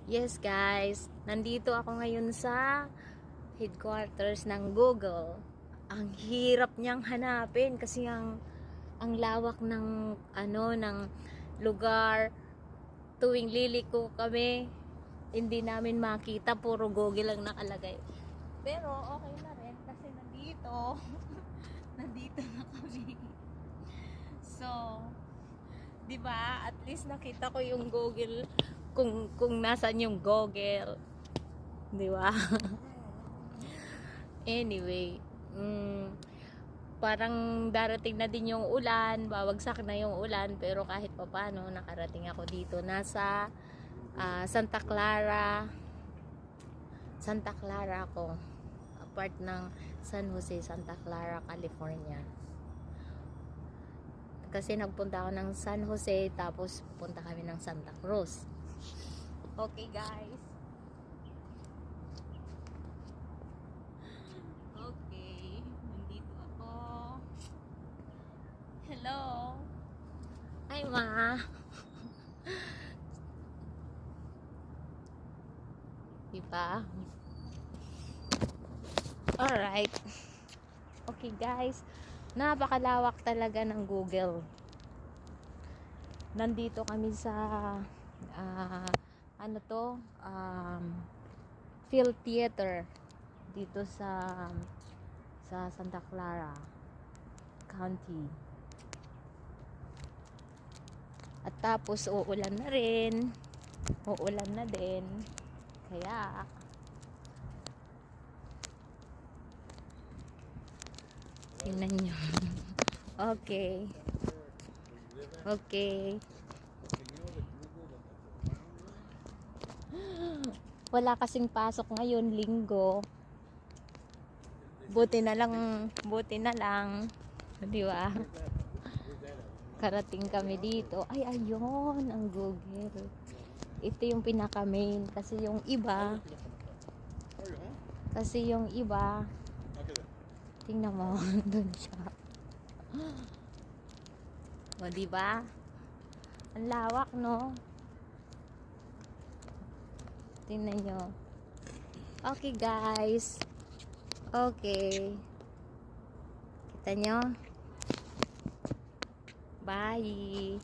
Yes guys, nandito ako ngayon sa headquarters ng Google. Ang hirap niyang hanapin kasi ang lawak ng ng lugar. Tuwing liliko kami, hindi namin makita, puro Google lang nakalagay. Pero okay na rin kasi nandito nandito na kami. So, 'di ba? At least nakita ko yung Google kung nasaan yung Google. 'Di ba? Anyway, parang darating na din yung ulan, babagsak na yung ulan, pero kahit papaano nakarating ako dito. Nasa Santa Clara. Santa Clara ako. Part ng San Jose, Santa Clara, California. Kasi nagpunta ako ng San Jose, tapos punta kami ng Santa Cruz. Okay guys. Okay, nandito ako. Hello. Hi ma. Diba? Alright. Okay guys. Napakalawak talaga ng Google. Nandito kami sa Phil Theater dito sa Santa Clara County. At tapos uulan na rin. Uulan na din. Kaya tingnan nyo. Okay. Okay. Wala kasing pasok ngayon, linggo. Buti na lang. Di ba? Karating kami dito. Ay, ayun, ang Google. Ito yung pinaka main kasi yung iba tingnan mo, doon siya. O, di ba? Ang lawak, no? Tingnan nyo. Okay, guys. Okay. Kita nyo? Bye.